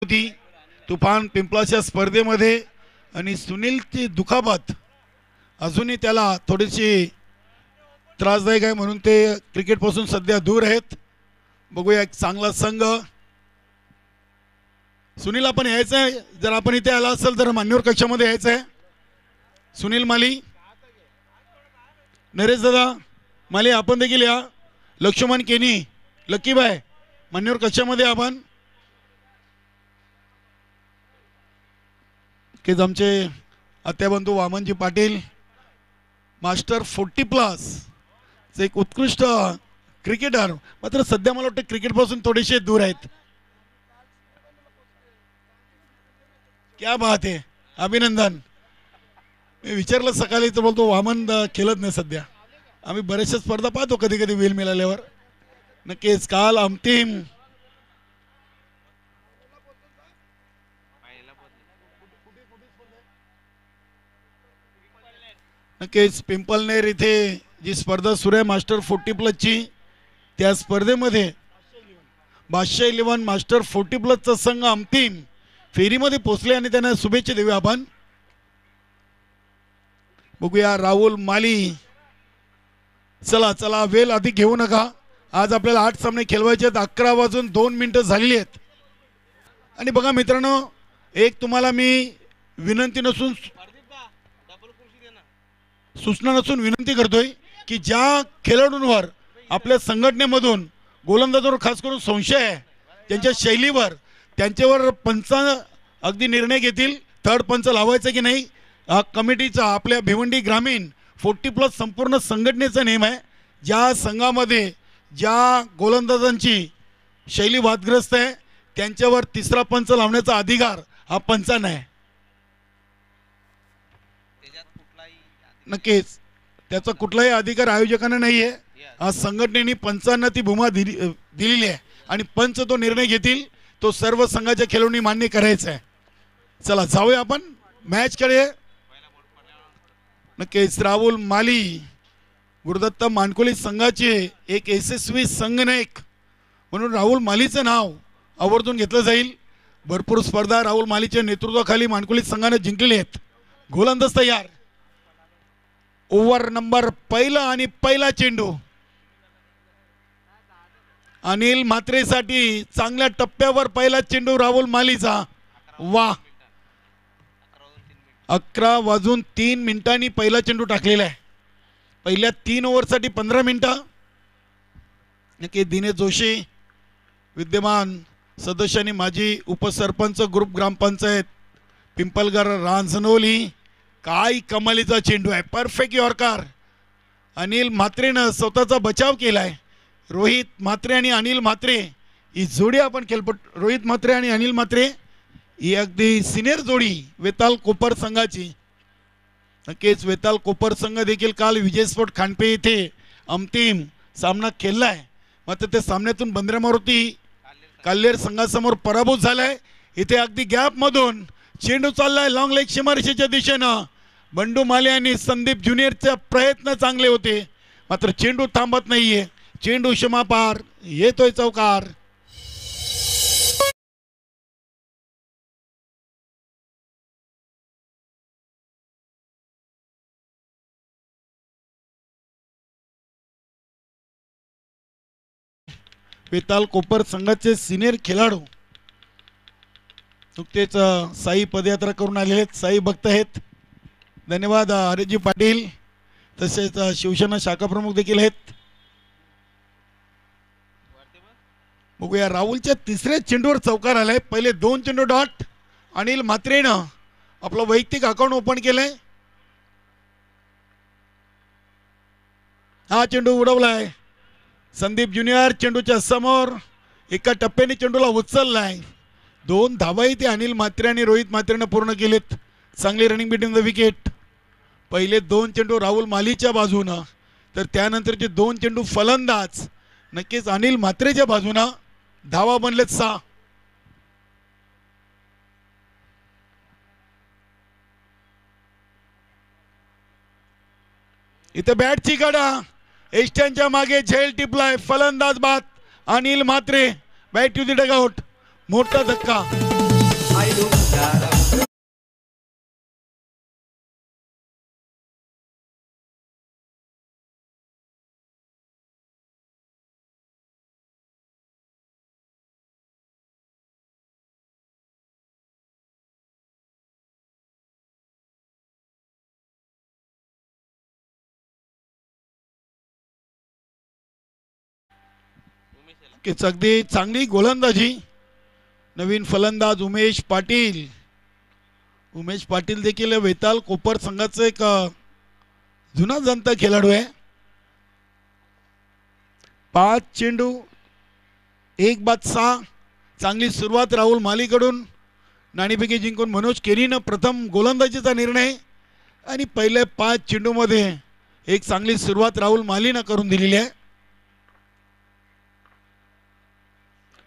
होती तुफान पिंपळाच्या स्पर्धेमध्ये आणि सुनीलची दुखापत अजूनही त्याला थोडीशी त्रासदायक आहे म्हणून ते क्रिकेटपासून सध्या दूर आहेत. बघूया एक चांगला संघ. सुनील आपण यायचं आहे, जर आपण इथे आला असेल तर मान्यवर कक्षामध्ये यायचं आहे. सुनील माली, नरेश दादा माली आपण देखील या. लक्ष्मण केनी, लकीबाई मान्यवर कक्षामध्ये आपण केज आमचे आत्याबंधू वामनजी पाटील मास्टर 40+ एक उत्कृष्ट क्रिकेटर, मात्र सध्या मला वाटतं क्रिकेटपासून थोडेसे दूर आहेत. क्या बात आहे, अभिनंदन. मी विचारलं सकाळी तर बोलतो वामन खेळत नाही सध्या. आम्ही बऱ्याचशा स्पर्धा पाहतो कधी कधी वेळ मिळाल्यावर. नक्कीच काल अंतिम नक्कीच पिंपलनेर इथे जी स्पर्धा सुरू आहे मास्टर 40+ त्या स्पर्धेमध्ये बादशाह 11 मास्टर 40+ संघ अंतिम फेरीमध्ये पोहोचले आणि त्यांना शुभेच्छा देऊया आपण. बघूया राहुल माली. चला चला वेळ अधिक घेऊ नका. आज आपल्याला 8 सामने खेळवायचे आहेत. 11:02 झालेली आहेत. आणि बघा मित्रांनो, एक तुम्हाला मी विनंती नसून सूचना नसून विनंती करतोय की ज्या खेळाडूंवर आपल्या संघटनेमधून गोलंदाजावर खास करून संशय आहे त्यांच्या शैलीवर, त्यांच्यावर पंच अगदी निर्णय घेतील. थर्ड पंच लावायचं की नाही कमिटीचा आपल्या भिवंडी ग्रामीण 40+ संपूर्ण संघटनेचा नेम आहे. ज्या संघामध्ये ज्या गोलंदाजांची शैली वादग्रस्त आहे त्यांच्यावर तिसरा पंच लावण्याचा अधिकार हा पंचांना आहे. नक्कीच त्याचा कुठलाही अधिकार आयोजकांना नाही आहे. आज संघटनेने पंचांना ती भूमा दिलेली आहे आणि पंच तो निर्णय घेतील. तो सर्व संघाच्या खेळाडूंनी मान्य करायचा आहे. चला जाऊया आपण मॅचकडे. नक्कीच राहुल माली गुरुदत्त मानकोली संघाचे एक यशस्वी संघनायक म्हणून राहुल मालीचं नाव आवर्जून घेतलं जाईल. भरपूर स्पर्धा राहुल मालीच्या नेतृत्वाखाली मानकोली संघाने जिंकलेली आहेत. गोलंदाज तयार. ओव्हर नंबर पहिला आणि पहिला चेंडू अनिल म्हात्रेसाठी. चांगल्या टप्प्यावर पहिला चेंडू राहुल मालीचा. वा, 11:03 पहिला चेंडू टाकलेला आहे. पहिल्या 3 ओव्हरसाठी 15 मिनिटं. नक्की दिनेश जोशी विद्यमान सदस्य आणि माजी उपसरपंच ग्रुप ग्रामपंचायत पिंपलगर रांजणोली. काय कमालीचा चेंडू आहे, परफेक्ट यॉर्कर. अनिल म्हात्रेनं स्वतःचा बचाव केलाय. रोहित म्हात्रे आणि अनिल म्हात्रे ही जोडी आपण खेळपट रोहित म्हात्रे आणि अनिल म्हात्रे ही अगदी सिनियर जोडी वेताल कोपर संघाची. नक्कीच वेताल कोपर संघ देखील काल विजय स्पोर्ट खांडपे येथे अंतिम सामना खेळलाय. मात्र त्या सामन्यातून बंदऱ्या मारुती काल्हेर संघासमोर पराभूत झालाय. इथे अगदी गॅप मधून चेंडू चाललाय लॉंग लेग सीमारेषेच्या दिशेनं. बंडू माले आणि संदीप ज्युनियरचे प्रयत्न चांगले होते मात्र चेंडू थांबत नाहीये. चेंडू सीमा पार येतोय चौकार. वेताल कोपर संघाचे सिनियर खेळाडू नुकतेच साई पदयात्रा करून आलेले आहेत. साई भक्त आहेत. धन्यवाद हरेजी पाटील. तसेच शिवसेना शाखा प्रमुख देखील आहेत. बघूया राहुलच्या तिसऱ्या चेंडूवर चौकार आलाय. पहिले 2 चेंडू डॉट. अनिल म्हात्रेनं आपलं वैयक्तिक अकाउंट ओपन केलंय. हा चेंडू उडवलाय. संदीप ज्युनियर चेंडूच्या समोर एका टप्प्याने चेंडूला उचललाय. 2 धावाही ते अनिल म्हात्रे आणि रोहित म्हात्रेनं पूर्ण केलेत. चांगली रनिंग बिटवीन द विकेट. पहिले 2 चेंडू राहुल मालीच्या बाजूनं तर त्यानंतरचे 2 चेंडू फलंदाज नक्कीच अनिल म्हात्रेच्या बाजूनं. धावा बनलेत 6. इथे बॅटची कडा एस्ट्यांच्या मागे झेल टिपलाय. फलंदाज बाद Anil Mhatre. Bat to the dugout. मोठा धक्का. अगदी चांगली गोलंदाजी नवीन फलंदाज उमेश पाटील. उमेश पाटील देखील वेताल कोपर संघाचा एक जुना जाणता खेळाडू आहे. 5 चेंडू 1 बाद 6. चांगली सुरुवात राहुल मालीकडून. नाणेफेकी जिंकून मनोज केरीनं प्रथम गोलंदाजीचा निर्णय आणि पहिले 5 चेंडूमध्ये एक चांगली सुरुवात राहुल मालीनं करून दिलेली आहे.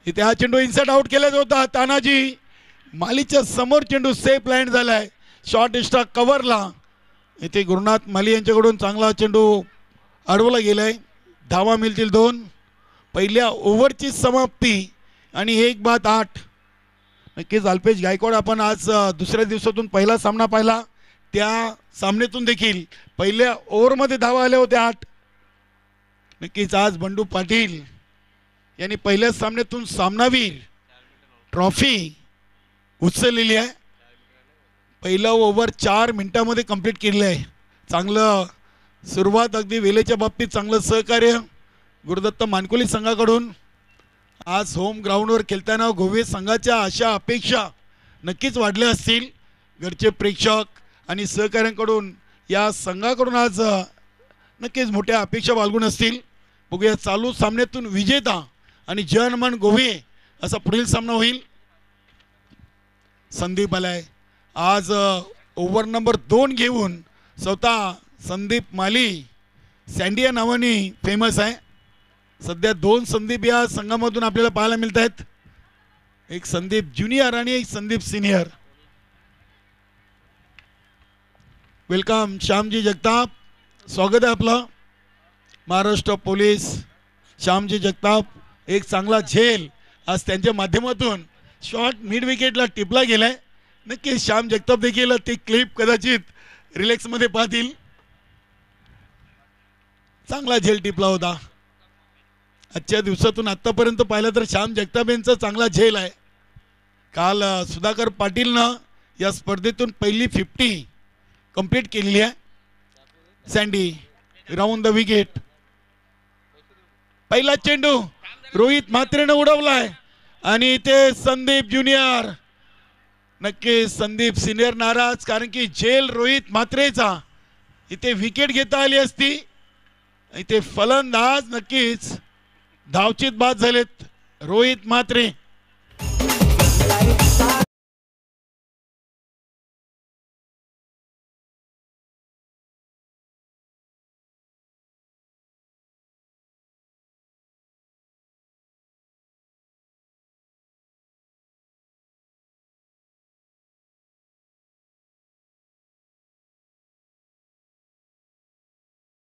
इथे हा चेंडू इनसाइड आउट केला होता. तानाजी मालीच्या समोर चेंडू सेफ लँड झालाय. शॉर्ट एक्स्ट्रा कव्हरला इथे गुरुनाथ माली यांच्याकडून चांगला चेंडू अडवला गेलाय. धावा मिळतील 2. पहिल्या ओव्हरची समाप्ती आणि 1 बाद 8. नक्कीच अल्पेश गायकवाड आपण आज दुसऱ्या दिवसातून पहिला सामना पाहिला. त्या सामन्यातून देखील पहिल्या ओव्हरमध्ये धावा आल्या होत्या 8. नक्कीच आज बंडू पाटील यांनी पहिल्या सामन्यातून सामनावीर ट्रॉफी उचललेली आहे. पहिला ओव्हर 4 मिनिटांमध्ये कंप्लीट केलेलं आहे. चांगलं सुरुवात अगदी वेळेच्या बाबतीत चांगलं सहकार्य गुरुदत्त मानकोली संघाकडून. आज होम ग्राउंडवर खेळताना गोवे संघाच्या अशा अपेक्षा नक्कीच वाढल्या असतील. घरचे प्रेक्षक आणि सहकाऱ्यांकडून या संघाकडून आज नक्कीच मोठ्या अपेक्षा बाळगून असतील. बघूया चालू सामन्यातून विजेता आणि जनमन गोवे असा पुढील सामना होईल. संदीप आलाय आज ओव्हर नंबर 2 घेऊन. स्वतः संदीप माली सँडी या नावाने फेमस आहे. सध्या 2 संदीप या संघामधून आपल्याला पाहायला मिळत आहेत. एक संदीप ज्युनियर आणि एक संदीप सिनियर. वेलकम श्यामजी जगताप, स्वागत आहे आपलं. महाराष्ट्र पोलीस श्यामजी जगताप. एक चांगला झेल आज त्यांच्या माध्यमातून शॉट मिड विकेटला टिपला गेलाय. नक्की श्याम जगताप देखील ती क्लिप कदाचित रिलॅक्समध्ये पाहतील. चांगला झेल टिपला होता. आजच्या दिवसातून आतापर्यंत पाहिलं तर श्याम जगताप यांचा चांगला झेल आहे. काल सुधाकर पाटीलनं या स्पर्धेतून पहिली 50 कंप्लीट केलेली आहे. Sandy round the wicket. पहिला चेंडू रोहित म्हात्रेनं उडवलाय आणि इथे संदीप ज्युनियर. नक्की संदीप सिनियर नाराज, कारण की झेल रोहित म्हात्रेचा. इथे विकेट घेता आली असती. इथे फलंदाज नक्कीच धावचीत बाद झालेत रोहित म्हात्रे.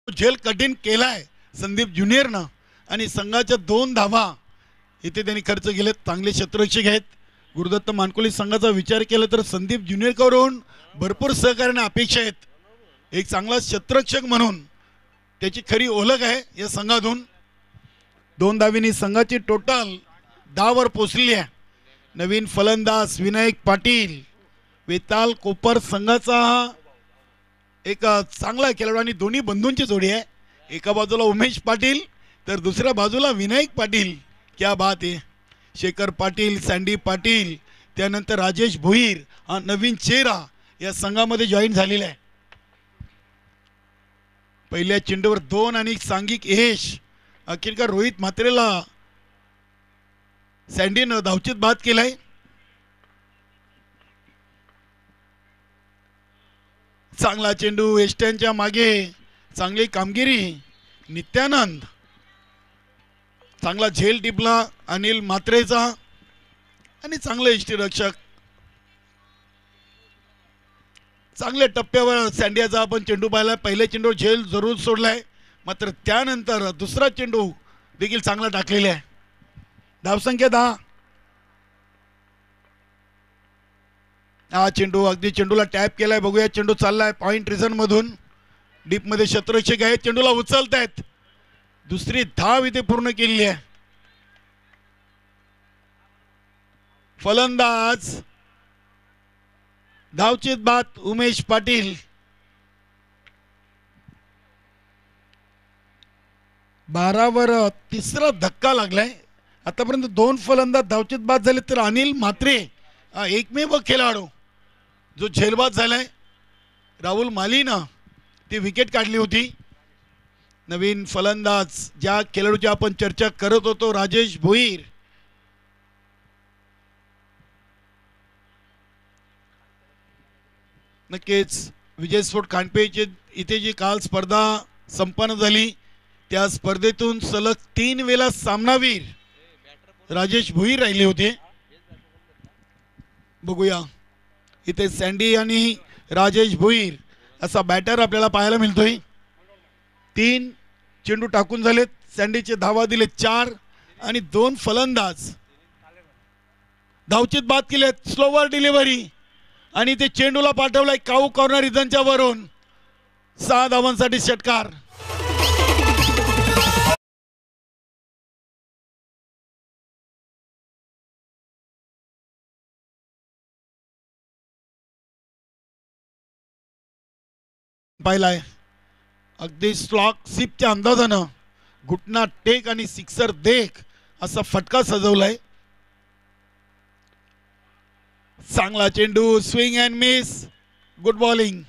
झेल कठीण केलाय संदीप ज्युनियरनं आणि संघाच्या 2 धावा इथे त्यांनी खर्च केलेत. चांगले क्षेत्ररक्षक आहेत. गुरुदत्त मानकोली संघाचा विचार केला तर संदीप ज्युनियर कडून भरपूर सहकार्याने अपेक्षा आहेत. एक चांगला क्षेत्ररक्षक म्हणून त्याची खरी ओळख आहे या संघातून. 2 धावींनी संघाची टोटल 10 वर पोहोचली आहे. नवीन फलंदाज विनायक पाटील वेताल कोपर संघाचा एक चांगला खेळाडू आणि दोन्ही बंधूंची जोडी आहे. एका बाजूला उमेश पाटील तर दुसऱ्या बाजूला विनायक पाटील. क्या बात आहे. शेखर पाटील, सँडी पाटील, त्यानंतर राजेश भोईर हा नवीन चेहरा या संघामध्ये जॉईन झालेला आहे. पहिल्या चेंडूवर 2 आणि सांघिक यश. अखेरकार रोहित म्हात्रेला सँडीनं धावचीत बाद केलाय. चांगला चेंडू वेस्टर्नच्या मागे. चांगली कामगिरी नित्यानंद. चांगला झेल टिपला अनिल म्हात्रेचा आणि चांगले यष्टीरक्षक. चांगल्या टप्प्यावर सँडियाचा आपण चेंडू पाहिला. पहिल्या चेंडू झेल जरूर सोडलाय, मात्र त्यानंतर दुसरा चेंडू देखील चांगला टाकलेला आहे. धावसंख्या 10. हा चेंडू अगदी चेंडूला टॅप केलाय, बघूया चेंडू चाललाय पॉइंट रिझन मधून, डीप मध्ये क्षेत्ररक्षक आहे, चेंडूला उचलतायत, दुसरी धाव इथे पूर्ण केली आहे. फलंदाज धावचीत बाद उमेश पाटील. 12वर तिसरा धक्का लागलाय. आतापर्यंत 2 फलंदाज धावचीत बाद झाले, तर अनिल म्हात्रे एकमेव खेळाडू जो झेलबाद झालाय. राहुल मालीनं ती विकेट काढली होती. नवीन फलंदाज ज्या खेळाडूची आपण चर्चा करत होतो, राजेश भोईर. नक्कीच विजय स्पोर्ट खांडपेचे इथे जी काल स्पर्धा संपन्न झाली, त्या स्पर्धेतून सलग 3 वेळा सामनावीर राजेश भोईर राहिले होते. बघूया इथे सँडी आणि राजेश भोईर असा बॅटर आपल्याला पाहायला मिळतोय. 3 चेंडू टाकून झालेत, सँडीचे धावा दिले 4 आणि 2 फलंदाज धावचीत बाद केलेत. स्लोवर डिलिव्हरी आणि ते चेंडूला पाठवलाय काऊ कॉर्नर रिझनच्या वरून. 6 धावांसाठी षटकार. पाहिलाय अगदी स्लॉक सिपच्या अंदाजानं घुटना टेक आणि सिक्सर देख असा फटका सजवलाय. चांगला चेंडू, swing and miss, good bowling,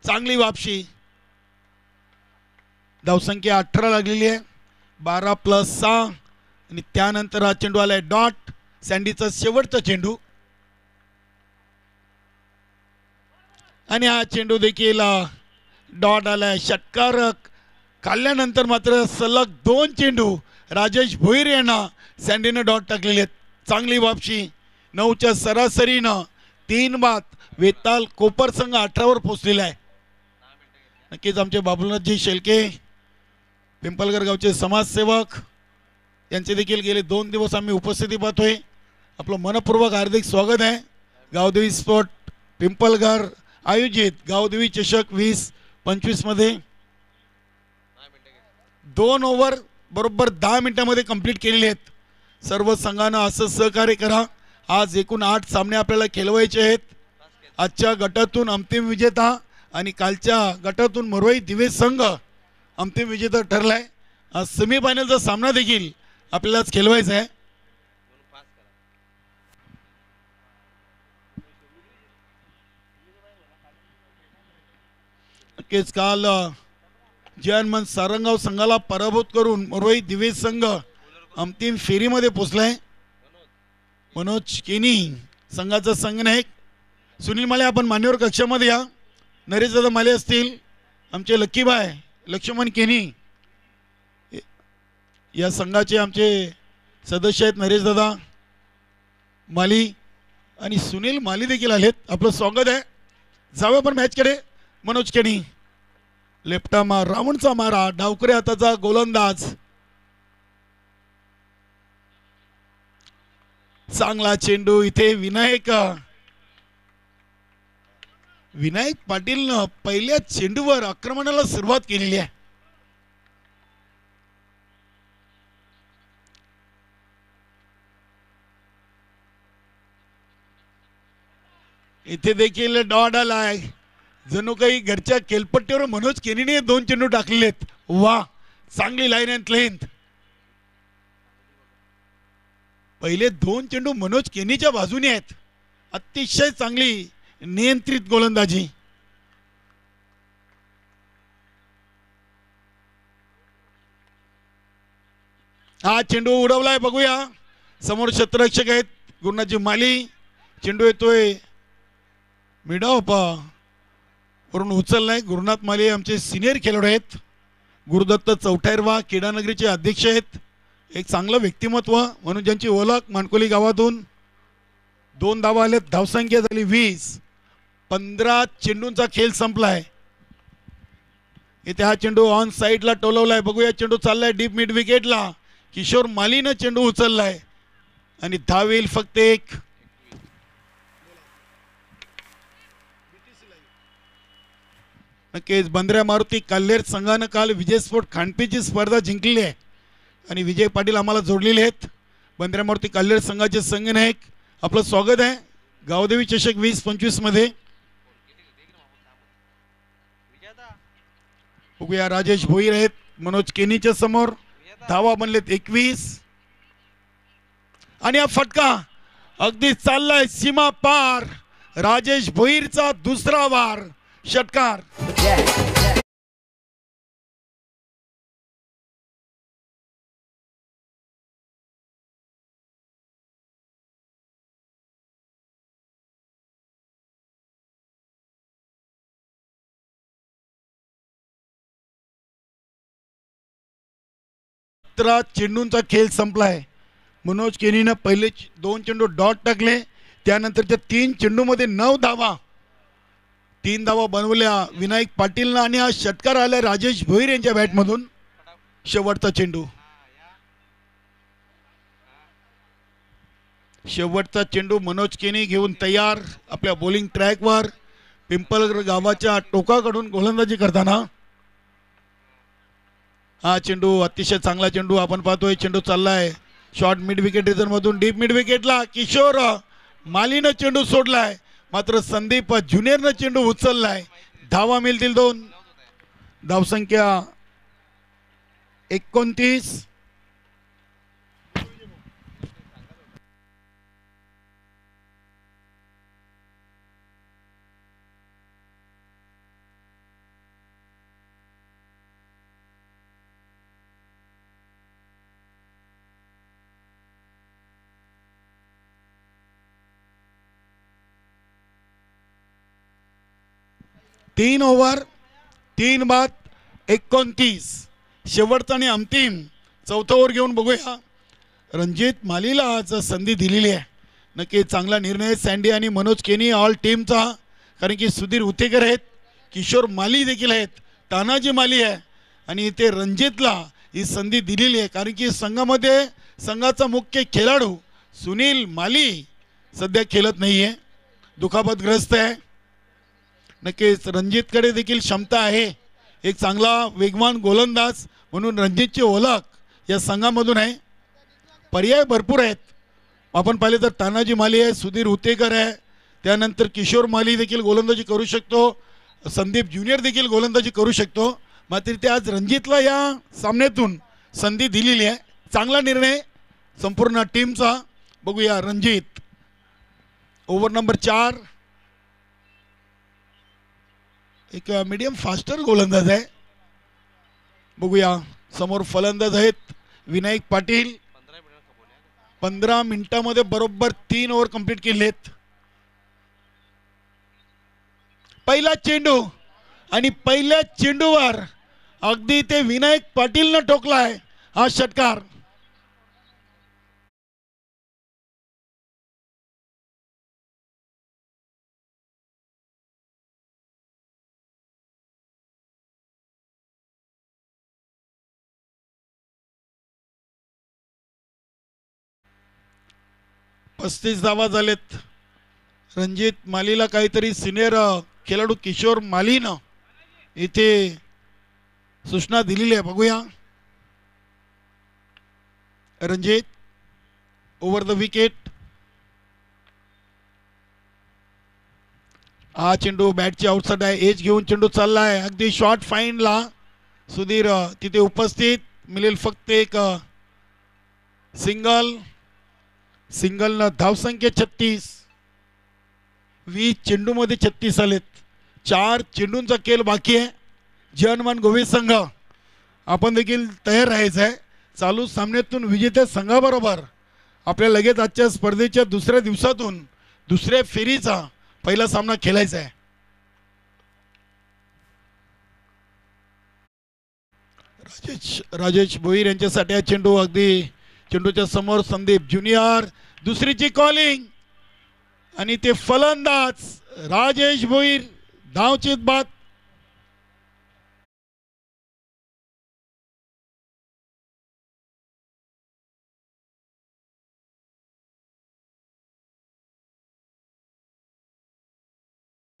चांगली वापशी. धावसंख्या 18 लागलेली आहे, 12+6 आणि त्यानंतर हा चेंडू आलाय डॉट. सँडीचा शेवटचा चेंडू आणि हा चेंडू देखील डॉट आलाय. षटकार काढल्यानंतर मात्र सलग 2 चेंडू राजेश भोईर यांना सँडीनं डॉट टाकलेले आहेत. चांगली वापशी. 9च्या सरासरीनं 3 बाद. वेताल कोपर संघ 18वर पोहोचलेला आहे. नक्कीच आमचे बाबुनाथजी शेलके पिंपलगर गावचे समाजसेवक यांचे देखील गेले 2 दिवस आम्ही उपस्थिती पाहतोय. आपलं मनपूर्वक हार्दिक स्वागत आहे. गावदेवी स्पोर्ट पिंपलगर आयोजित गावदेवी चषक 2025 मध्ये 2 ओव्हर बरोबर 10 मिनिटांमध्ये कंप्लीट केलेले आहेत. सर्व संघांना असं सहकार्य करा. आज एकूण 8 सामने आपल्याला खेळवायचे आहेत. आजच्या गटातून अंतिम विजेता आणि कालच्या गटातून मरोई दिवे संघ अंतिम विजेता ठरलाय. आज सेमीफायनलचा सामना देखील आपल्यालाच खेळवायचा आहे. नक्कीच काल जयनमन सारंगाव संघाला पराभूत करून मरोई दिवे संघ अंतिम फेरीमध्ये पोहोचलाय. मनोज केनी संघाचा संघनायक. सुनील माले आपण मान्यवर कक्षामध्ये या. नरेशदादा माले असतील, आमचे लक्कीबाय लक्ष्मण केनी या संघाचे आमचे सदस्य आहेत. नरेशदादा माली आणि सुनील माली देखील आलेत. आपलं स्वागत आहे. जाऊया आपण मॅचकडे. मनोज केनी लेफ्टा मार, रावणचा मारा, डावकरे हाताचा गोलंदाज. चांगला चेंडू. इथे विनायक पाटीलनं पहिल्या चेंडूवर आक्रमणाला सुरुवात केलेली आहे. इथे देखील डॉट आलाय. जणू काही घरच्या केलपट्टीवर मनोज केनीने 2 चेंडू टाकलेले आहेत. वा, चांगली लाईन अँड लेंथ. पहिले 2 चेंडू मनोज केनीच्या बाजूने आहेत. अतिशय चांगली नियंत्रित गोलंदाजी. हा चेंडू उडवलाय, बघूया. समोर क्षेत्ररक्षक आहेत गुरुनाथजी माली. चेंडू येतोय मिडावपा वरून उचललाय. गुरुनाथ माली आमचे सिनियर खेळाडू आहेत. गुरुदत्त चौठायरवा क्रीडानगरीचे अध्यक्ष आहेत. एक चांगलं व्यक्तिमत्व म्हणून ज्यांची ओळख मानकोली गावातून. 2 धावा आलेत. धावसंख्या झाली 20. 15 चेंडूंचा खेळ संपलाय. इथे हा चेंडू ऑन साईडला टोलवलाय. बघूया चेंडू चाललाय डीप मिड विकेटला. किशोर मालीनं चेंडू उचललाय आणि धाव येईल फक्त 1. नक्कीच बंद्र्या मारुती काल्हेर संघानं काल विजय स्पोर्ट खांडपीची स्पर्धा जिंकलेली आहे आणि विजय पाटील आम्हाला जोडलेले आहेत. बंद्र्या मारुती काल्हेर संघाचे संघनायक आपलं स्वागत आहे गावदेवी चषक 2025 मध्ये. बघूया राजेश भोईर आहेत मनोज केनीच्या समोर. धावा बनलेत 21 आणि हा फटका अगदी चाललाय सीमा पार. राजेश भोईरचा दुसरा वार षटकार. चेंडूंचा खेळ संपलाय. मनोज केनीनं पहिले 2 चेंडू डॉट टाकले, त्यानंतरच्या 3 चेंडूमध्ये 9 धावा, 3 धावा बनवल्या विनायक पाटीलनं आणि हा षटकार आलाय राजेश भोईर यांच्या बॅटमधून. शेवटचा चेंडू, शेवटचा चेंडू मनोज केनी घेऊन तयार आपल्या बॉलिंग ट्रॅकवर. पिंपळगर गावाच्या टोकाकडून गोलंदाजी करताना हा चेंडू अतिशय चांगला चेंडू आपण पाहतोय. चेंडू चाललाय शॉर्ट मिड विकेट रिझन मधून डीप मिड विकेटला. किशोर मालीनं चेंडू सोडलाय, मात्र संदीप ज्युनियरनं चेंडू उचललाय. धावा मिळतील 2. धावसंख्या 29. तीन ओव्हर 3 बाद 29. शेवटचा आणि अंतिम चौथा ओव्हर घेऊन बघूया. रणजित मालीला आज संधी दिलेली आहे. नक्की चांगला निर्णय सँडी आणि मनोज केनी ऑल टीमचा, कारण की सुधीर उतेकर आहेत, किशोर माली देखील आहेत, तानाजी माली आहे आणि इथे रणजितला ही संधी दिलेली आहे. कारण की संघामध्ये संघाचा मुख्य खेळाडू सुनील माली सध्या खेळत नाही आहे, दुखापतग्रस्त आहे. नक्कीच रणजितकडे देखील क्षमता आहे, एक चांगला वेगवान गोलंदाज म्हणून रणजितची ओळख या संघामधून आहे. पर्याय भरपूर आहेत. आपण पाहिले तर तानाजी माली आहे, सुधीर उतेकर आहे, त्यानंतर किशोर माली देखील गोलंदाजी करू शकतो, संदीप ज्युनियर देखील गोलंदाजी करू शकतो. मात्र ते आज रणजितला या सामन्यातून संधी दिलेली आहे. चांगला निर्णय संपूर्ण टीमचा. बघूया रणजित ओव्हर नंबर 4. एक मीडियम फास्टर गोलंदाज आहे. बघूया समोर फलंदाज आहेत विनायक पाटील. 15 मिनिटांमध्ये बरोबर 3 ओव्हर कंप्लीट केलेत. पहिला चेंडू आणि पहिल्या चेंडूवर अगदी ते विनायक पाटीलनं ठोकलाय हा षटकार. पस्तीस धावा झालेत. रणजित मालीला काहीतरी सिनियर खेळाडू किशोर मालीनं इथे सूचना दिलेली आहे. बघूया रणजित ओव्हर द विकेट. हा चेंडू बॅटची आउटसाइड आहे, एज घेऊन चेंडू चालला आहे अगदी शॉर्ट फाईनला. सुधीर तिथे उपस्थित. मिळेल फक्त एक सिंगल. सिंगलनं धावसंख्या 36. 20 चेंडूमध्ये 36 आलेत. 4 चेंडूंचा खेळ बाकी आहे. जनमान गोवे संघ आपण देखील तयार राहायचं आहे. चालू सामन्यातून विजेत्या संघाबरोबर आपल्याला लगेच आजच्या स्पर्धेच्या दुसऱ्या दिवसातून दुसऱ्या फेरीचा पहिला सामना खेळायचा आहे. राजेश भोईर यांच्यासाठी हा चेंडू अगदी चेंडूच्या समोर संदीप ज्युनियर. दुसरीची कॉलिंग आणि ते फलंदाज राजेश भोईर. धावचीत बाद.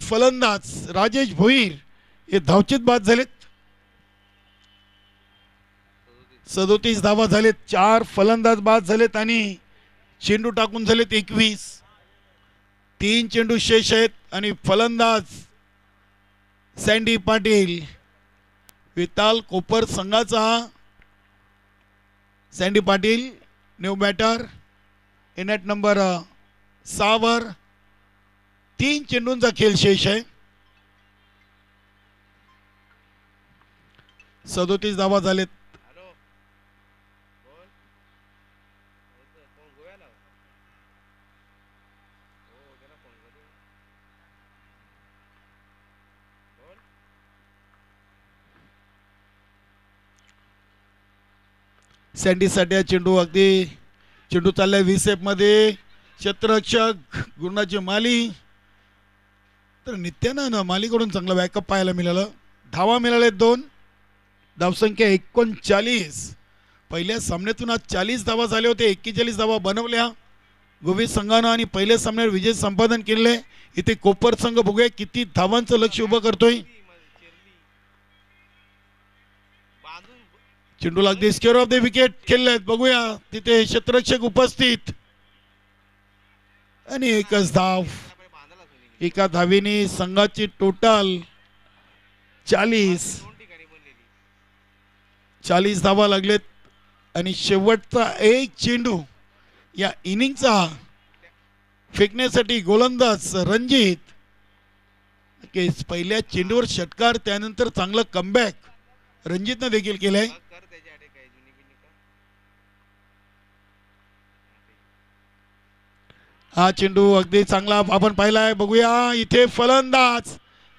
फलंदाज राजेश भोईर हे धावचीत बाद झालेत. 37 धावा झालेत. 4 फलंदाज बाद झालेत आणि चेंडू टाकून झालेत 21. 3 चेंडू शेष आहेत आणि फलंदाज सँडी पाटील. विताल कोपर संघाचा Sandy Patil new batter in at number 6 वर. 3 चेंडूंचा खेळ शेष आहे. 37 धावा झालेत. सँडीसाठी चेंडू अगदी चेंडू चाललाय 20 मध्ये. क्षेत्ररक्षक गुरुनाथजी माली. तर नित्यानं मालीकडून चांगला बॅकअप पाहायला मिळालं. धावा मिळाले 2. धावसंख्या 39. पहिल्या सामन्यातून आज 40 धावा झाले होते. 41 धावा बनवल्या गोवी संघानं आणि पहिल्या सामन्यावर विजय संपादन केले. इथे कोपर संघ बघूया किती धावांचं लक्ष उभं करतोय. चेंडूला अगदी स्क्वेअर ऑफ द विकेट खेळलेत. बघूया तिथे क्षेत्ररक्षक उपस्थित आणि एकच धाव. एका धावीने संघाची टोटल 40 धावा लागलेत आणि शेवटचा एक चेंडू या इनिंगचा फेकण्यासाठी गोलंदाज रणजित. पहिल्या चेंडूवर षटकार त्यानंतर चांगलं कमबॅक रणजितनं देखील केलंय. हा चेंडू अगदी चांगला आपण पाहिलाय. बघूया इथे फलंदाज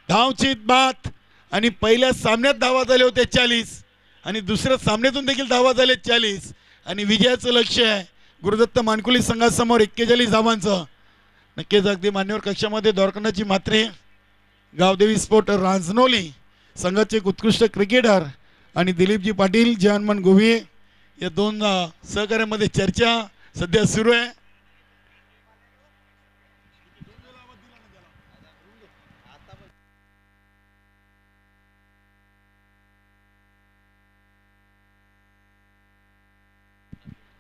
धावचीत बाद आणि पहिल्या सामन्यात धावा झाले होते 40 आणि दुसऱ्या सामन्यातून देखील धावा झाले 40 आणि विजयाचं लक्ष आहे गुरुदत्त मानकुली संघासमोर 41 धावांचं. नक्कीच अगदी मान्यवर कक्षामध्ये द्वारकानाथजी म्हात्रे गावदेवी स्पोर्ट रांजनोली संघाचे एक उत्कृष्ट क्रिकेटर आणि दिलीपजी पाटील जे हनुमान गोविये या 2 सहकार्यामध्ये चर्चा सध्या सुरू आहे.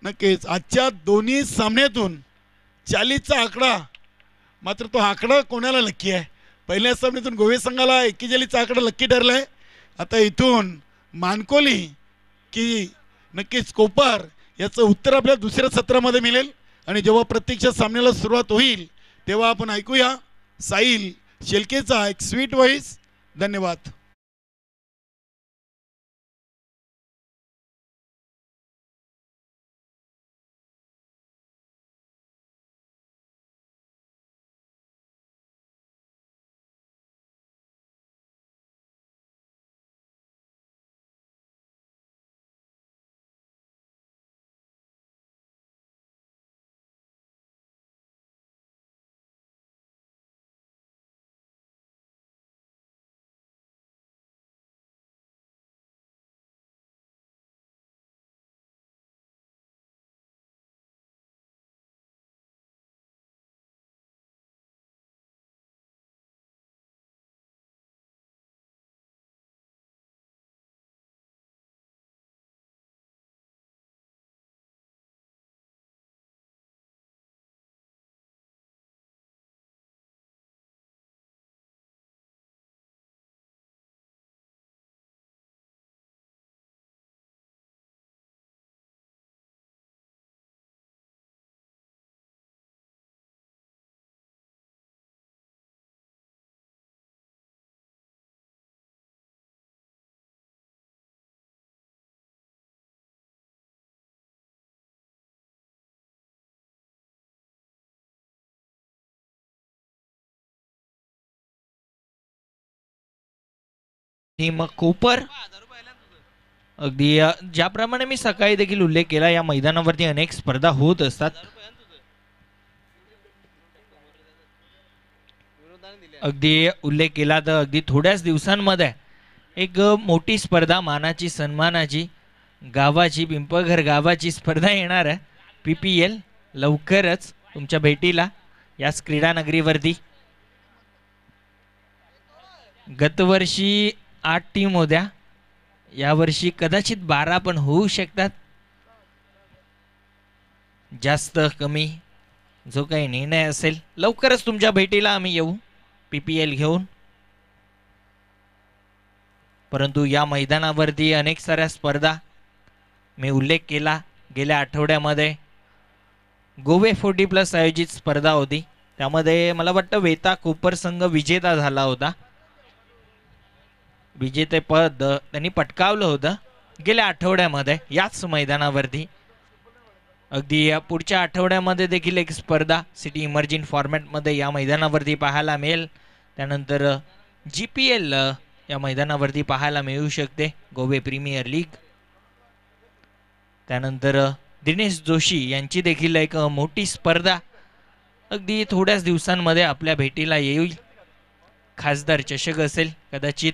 नक्कीच आजच्या दोन्ही सामन्यातून 40चा आकडा मात्र तो आकडा कोणाला लक्की आहे. पहिल्या सामन्यातून गोवे संघाला 41चा आकडा लक्की ठरलाय. आता इथून मानकोली की नक्कीच कोपर याचं उत्तर आपल्या दुसऱ्या सत्रामध्ये मिळेल आणि जेव्हा प्रत्यक्ष सामन्याला सुरुवात होईल तेव्हा आपण ऐकूया साहिल शेलकेचा एक स्वीट व्हॉइस. धन्यवाद. टीम कोपर अगदी ज्याप्रमाणे मी सकाळी देखील उल्लेख केला या मैदानावरती अनेक स्पर्धा होत असतात. अगदी उल्लेख केला तर अगदी थोड्याच दिवसांमध्ये एक मोठी स्पर्धा मानाची सन्मानाची गावाची पिंपळघर गावाची स्पर्धा येणार आहे. PPL लवकरच तुमच्या भेटीला याच क्रीडा नगरीवरती. गतवर्षी 8 टीम होत्या, यावर्षी कदाचित 12 पण होऊ शकतात. जास्त कमी जो काही निर्णय असेल लवकरच तुमच्या भेटीला आम्ही येऊ PPL घेऊन. परंतु या मैदानावरती अनेक साऱ्या स्पर्धा मी उल्लेख केला. गेल्या आठवड्यामध्ये गोवे 40+ आयोजित स्पर्धा होती, त्यामध्ये मला वाटतं वेता कोपर संघ विजेता झाला होता. विजेतेपद त्यांनी पटकावलं होतं गेल्या आठवड्यामध्ये याच मैदानावरती. अगदी पुढच्या आठवड्यामध्ये देखील एक स्पर्धा सिटी इमर्जिंग फॉर्मॅटमध्ये या मैदानावरती पाहायला मिळेल. त्यानंतर GPL या मैदानावरती पाहायला मिळू शकते, गोवे प्रीमियर लीग. त्यानंतर दिनेश जोशी यांची देखील एक मोठी स्पर्धा अगदी थोड्याच दिवसांमध्ये आपल्या भेटीला येईल. खासदार चषक असेल कदाचित.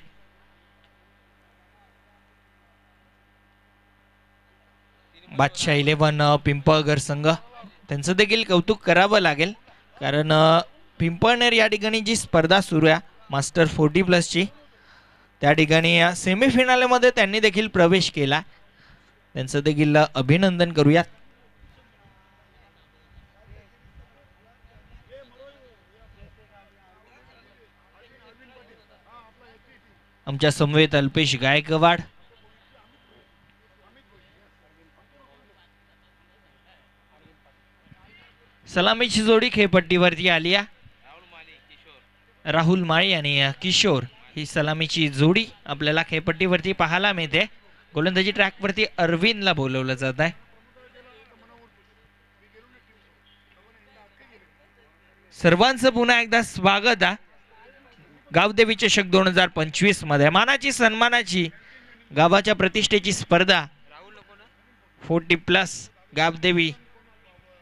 बादशाह 11 पिंपळगर संघ, त्यांचं देखील कौतुक करावं लागेल, कारण पिंपळनेर या ठिकाणी जी स्पर्धा सुरू आहे मास्टर 40+ची, त्या ठिकाणी सेमीफायनलमध्ये त्यांनी देखील प्रवेश केला. त्यांचं देखील अभिनंदन करूयात. आमच्या समवेत अल्पेश गायकवाड, सलामीची जोडी खेळपट्टीवरती आली आहे. राहुल माळी आणि किशोर ही सलामीची जोडी आपल्याला खेळपट्टीवरती पाहायला मिळते. गोलंदाजी ट्रॅकवरती अरविंदला बोलवलं जात आहे. सर्वांचं पुन्हा एकदा स्वागत आहे गावदेवी चषक 2025 मध्ये. मानाची सन्मानाची गावाच्या प्रतिष्ठेची स्पर्धा 40+ गावदेवी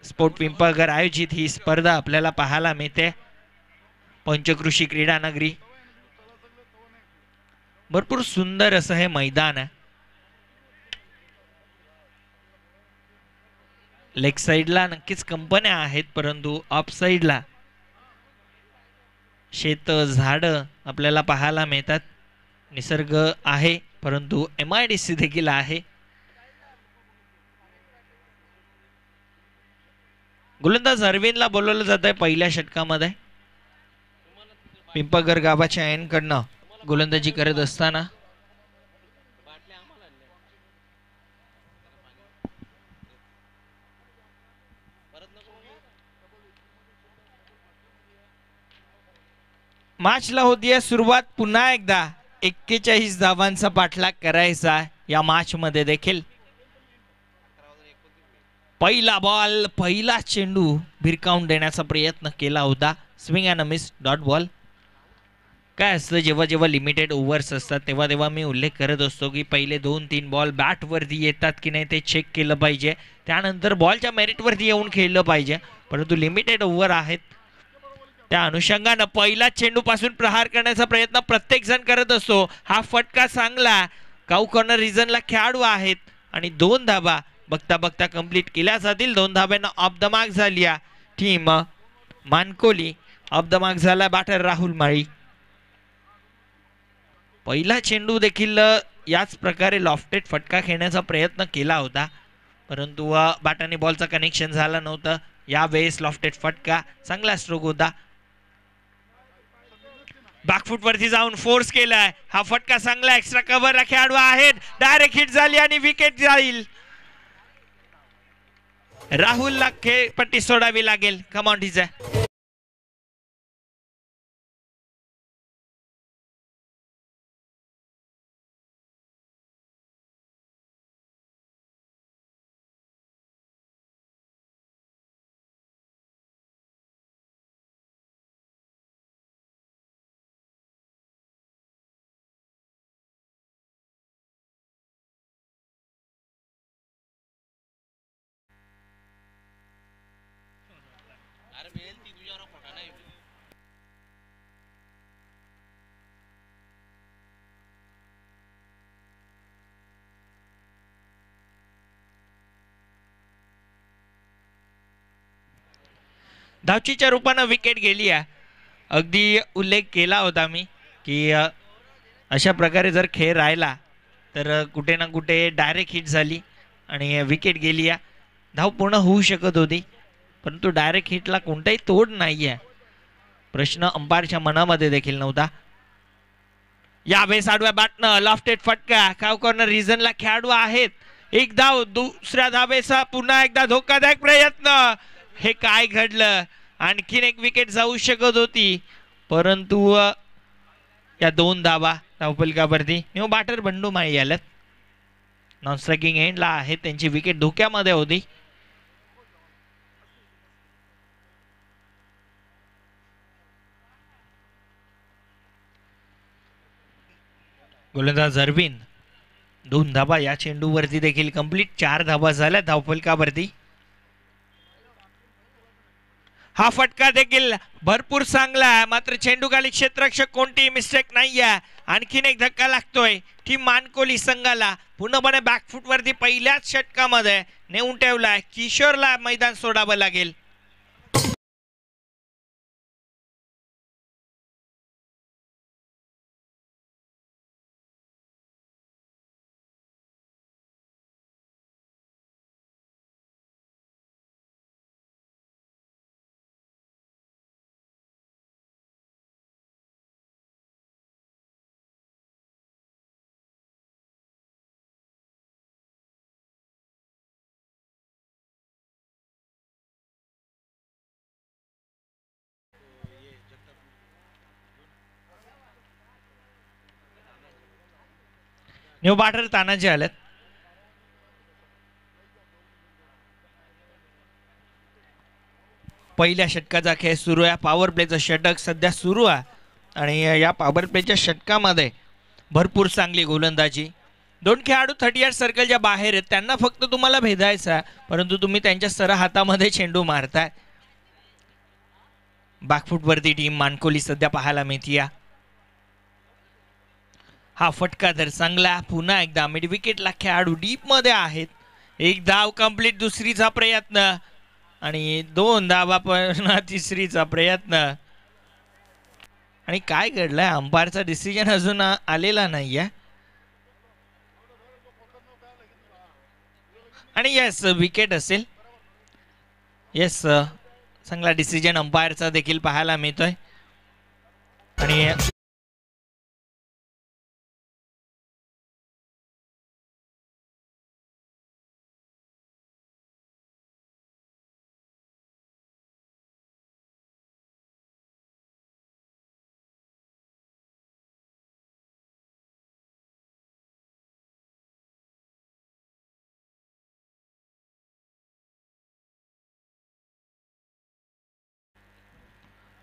स्पोर्ट पिंपळघर आयोजित ही स्पर्धा आपल्याला पाहायला मिळते. पंचकृषी क्रीडा नगरी, भरपूर सुंदर असं हे मैदान आहे. लेग साइडला नक्कीच कंपन्या आहेत, परंतु ऑफ साइडला शेत झाड आपल्याला पाहायला मिळतात. निसर्ग आहे, परंतु MIDC देखील आहे. गोलंदाज अरविंदला बोलवलं जात आहे पहिल्या षटकामध्ये. पिंपळघर गावाच्या एंडकडनं गोलंदाजी करत असताना मॅचला होतीये सुरुवात. पुन्हा एकदा 41 धावांचा पाठलाग करायचा या मॅच मध्ये देखील. पहिला बॉल, पहिला चेंडू भिरकावून देण्याचा प्रयत्न केला होता. Swing and miss, dot ball. काय असतं जेव्हा जेव्हा लिमिटेड ओव्हर्स असतात तेव्हा तेव्हा मी उल्लेख करत असतो की पहिले 2-3 बॉल बॅटवरती येतात की नाही ते चेक केलं पाहिजे, त्यानंतर बॉलच्या मेरिटवरती येऊन खेळलं पाहिजे. परंतु लिमिटेड ओव्हर आहेत, त्या अनुषंगानं पहिला चेंडू पासून प्रहार करण्याचा प्रयत्न प्रत्येक जण करत असतो. हा फटका चांगला, काऊ कॉर्नर रिजनला खेळाडू आहेत आणि 2 धाबा बघता बघता कंप्लीट केल्या जातील. 2 धाब्यांना ऑफ द मार्क झाली team Mankoli. Of the mark झाला बॅटर राहुल माळी. पहिला चेंडू देखील याच प्रकारे लॉफ्टेड फटका खेळण्याचा प्रयत्न केला होता, परंतु बॅटाने बॉलचा कनेक्शन झालं नव्हतं. यावेळेस लॉफ्टेड फटका, चांगला स्ट्रोक होता. बॅकफुट वरती जाऊन फोर्स केलाय. हा फटका चांगला, एक्स्ट्रा कव्हर खेळाडू आहेत. डायरेक्ट हिट झाली आणि विकेट जाईल. राहुलला खेळपट्टी सोडावी लागेल. Come on teacher. धावचीच्या रूपानं विकेट गेली आहे. अगदी उल्लेख केला होता मी की अशा प्रकारे जर खेळ राहिला तर कुठे ना कुठे डायरेक्ट हिट झाली आणि विकेट गेली. या धाव पूर्ण होऊ शकत होती, परंतु डायरेक्ट हिटला कोणताही तोड नाही आहे. प्रश्न अंपायरच्या मनामध्ये देखील नव्हता. यावेळेस आडव्या बॅटनं लॉफ्टेड फटका. काव कॉर्नर रिजनला खेळाडू आहेत. एक धाव, दुसऱ्या धावेचा पुन्हा एकदा धोकादायक प्रयत्न. हे काय घडलं? आणखीन एक विकेट जाऊ शकत होती, परंतु या 2 धावा धावफलकावरती. न्यू बॅटर बंडू माळी आल्यात. नॉन स्ट्रायकिंग एंडला आहे, त्यांची विकेट धोक्यामध्ये होती. गोलंदाज अरविंद 2 धाबा या चेंडूवरती देखील कंप्लीट. 4 धाबा झाल्या धावफलकावरती. हा फटका देखील भरपूर चांगला आहे, मात्र चेंडू खाली क्षेत्ररक्षक कोणतीही मिस्टेक नाहीये. आणखीन एक धक्का लागतोय टीम मानकोली संघाला. पूर्णपणे बॅकफूट वरती पहिल्याच षटकामध्ये नेऊन ठेवलाय. किशोरला मैदान सोडावं लागेल. न्यू बॅटर तानाजी आल्यात. पहिल्या षटकाचा खेळ सुरू आहे. पॉवर प्लेचं षटक सध्या सुरू आहे आणि या पॉवर प्लेच्या षटकामध्ये भरपूर चांगली गोलंदाजी. 2 खेळाडू 30 सर्कलच्या बाहेर आहेत, त्यांना फक्त तुम्हाला भेदायचं आहे, परंतु तुम्ही त्यांच्या सर हातामध्ये चेंडू मारताय. बॅकफूटवरती टीम मानकोली सध्या पाहायला मिळतीये. हा फटका तर चांगला. पुन्हा एकदा मिड विकेटला खेळाडू डीप मध्ये आहेत. एक धाव कंप्लीट. दुसरीचा प्रयत्न आणि 2 धावा, पण तिसरीचा प्रयत्न. आणि काय घडलंय? अंपायरचा डिसिजन अजून आलेला नाहीये. आणि येस, विकेट असेल. येस, चांगला डिसिजन अंपायरचा देखील पाहायला मिळतोय. आणि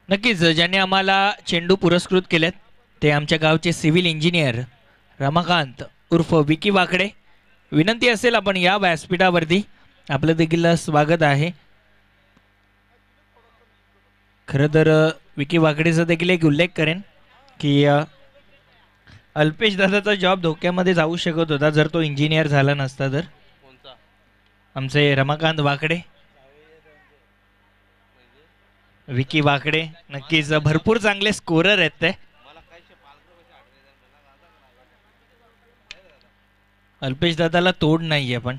नक्कीच ज्यांनी आम्हाला चेंडू पुरस्कृत केलेत ते आमच्या गावचे सिव्हिल इंजिनियर रमाकांत उर्फ विकी वाकडे. विनंती असेल आपण या व्यासपीठावरती. आपलं देखील स्वागत आहे. खरं तर विकी वाकडेचा देखील एक उल्लेख करेन की अल्पेश दादाचा जॉब धोक्यामध्ये जाऊ शकत होता जर तो इंजिनियर झाला नसता तर. आमचे रमाकांत वाकडे, विकी वाकडे नक्कीच भरपूर चांगले स्कोरर आहेत ते. अल्पेश दादाला तोड नाहीये, पण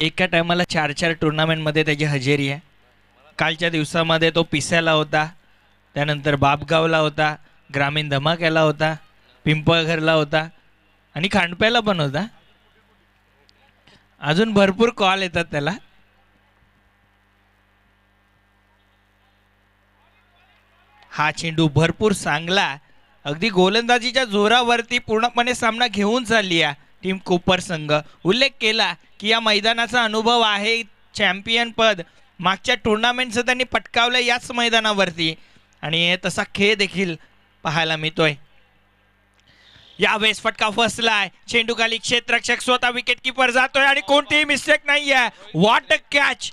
एका टायमाला 4 टुर्नामेंटमध्ये त्याची हजेरी आहे. कालच्या दिवसामध्ये तो पिसाला होता, त्यानंतर बापगावला होता, ग्रामीण धमाक्याला होता, पिंपळघरला होता आणि खांडप्याला पण होता. अजून भरपूर कॉल येतात त्याला. हा चेंडू भरपूर चांगला. अगदी गोलंदाजीच्या जोरावरती पूर्णपणे सामना घेऊन चालली आहे टीम कोपर संघ. उल्लेख केला की या मैदानाचा अनुभव आहे. चॅम्पियन पद मागच्या टुर्नामेंटचं त्यांनी पटकावलं याच मैदानावरती आणि तसा खेळ देखील पाहायला मिळतोय. यावेळेस फटका फसलाय. चेंडू खाली क्षेत्ररक्षक स्वतः विकेट किपर जातोय आणि कोणतीही मिस्टेक नाहीये. What a catch.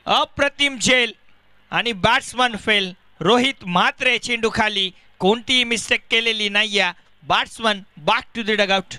अप्रतिम झेल आणि बॅट्समन फेल. रोहित म्हात्रे चेंडू खाली. कोणतीही मिस्टेक केलेली नाहीये. Batsman back to the dugout.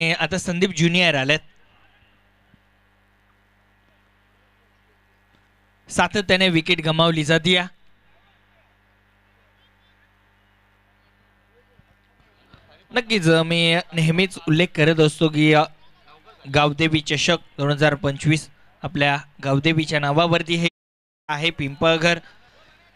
आता संदीप ज्युनियर आलेत. सातत्याने विकेट गमावली जाते. नक्कीच मी नेहमीच उल्लेख करत असतो की गावदेवी चषक 2025 आपल्या गावदेवीच्या नावावरती हे आहे. पिंपळघर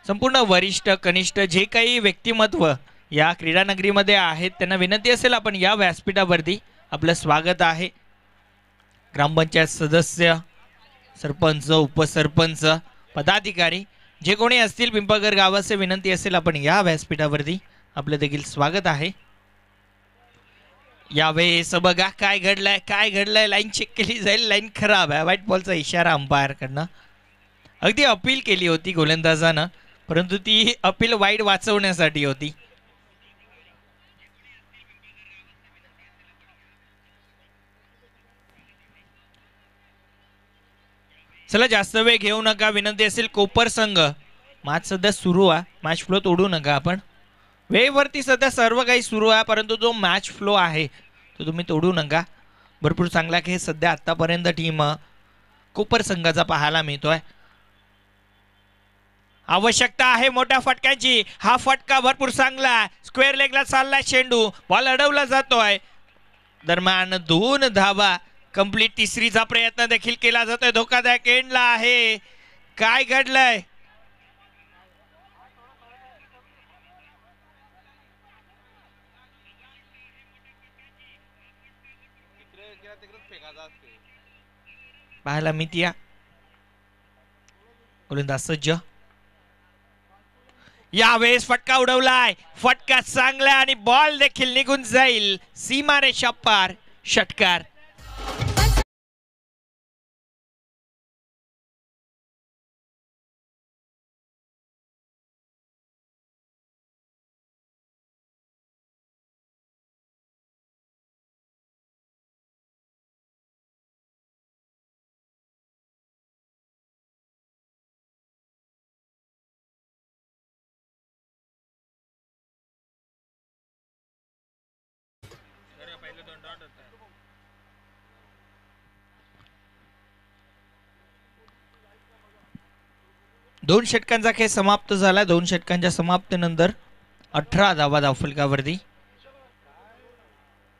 संपूर्ण वरिष्ठ कनिष्ठ जे काही व्यक्तिमत्व या क्रीडा नगरीमध्ये आहेत त्यांना विनंती असेल आपण या व्यासपीठावरती आपलं स्वागत आहे. ग्रामपंचायत सदस्य, सरपंच, उपसरपंच, पदाधिकारी जे कोणी असतील पिंपळघर गावाचे विनंती असेल आपण या व्यासपीठावरती आपलं देखील स्वागत आहे. यावेळेस बघा काय घडलंय. लाईन चेक केली जाईल. लाईन खराब आहे. व्हाईट बॉलचा इशारा अंपायर कडनं. अगदी अपील केली होती गोलंदाजानं परंतु ती अपील वाईट वाचवण्यासाठी होती. चला जास्त वेळ घेऊ नका. विनंती असेल कोपर संघ मॅच सध्या सुरू आहे. मॅच फ्लो तोडू नका आपण. वेळेवरती सध्या सर्व काही सुरू आहे परंतु जो मॅच फ्लो आहे तो तुम्ही तोडू नका. भरपूर चांगला खेळ सध्या आतापर्यंत टीम कोपर संघाचा पाहायला मिळतोय. आवश्यकता आहे मोठ्या फटक्याची. हा फटका भरपूर चांगला. स्क्वेअर लेगला चाललाय चेंडू. बॉल अडवला जातोय. दरम्यान 2 धावा कंप्लीट. तिसरीचा प्रयत्न देखील केला जातोय. धोकादायक एंडला आहे. काय घडलंय? पाहायला मिळतीया. गोलंदाज सज्ज. यावेळेस फटका उडवलाय. फटका चांगला आणि बॉल देखील निघून जाईल सीमारेषा पार. षटकार. दोन षटकांचा खेळ समाप्त झाला. 2 षटकांच्या समाप्तीनंतर 18 धावा धावफलकावरती.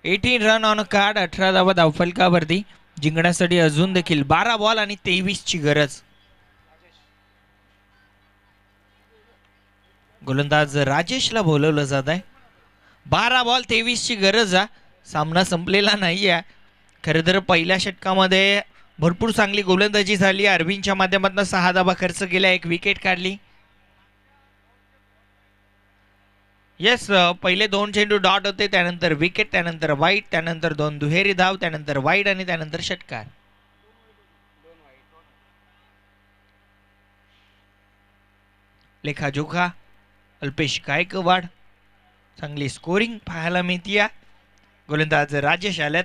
18 रन ऑन कार्ड. 18 धावा धावफलकावरती. जिंकण्यासाठी अजून देखील 12 बॉल आणि 23 ची गरज. गोलंदाज राजेशला बोलवलं जात आहे. 12 बॉल 23 ची गरज आहे. सामना संपलेला नाही आहे. खरं तर पहिल्या षटकामध्ये भरपूर चांगली गोलंदाजी झाली. अरविंदच्या माध्यमातून 6 धावा खर्च केल्या. 1 विकेट काढली. येस पहिले 2 चेंडू डॉट होते. त्यानंतर विकेट. त्यानंतर वाईट. त्यानंतर 2 दुहेरी धाव. त्यानंतर वाईट आणि त्यानंतर षटकार. लेखाजोखा अल्पेश गायकवाड. चांगली स्कोरिंग पाहायला मिळतीये. गोलंदाज राजेश आलेत.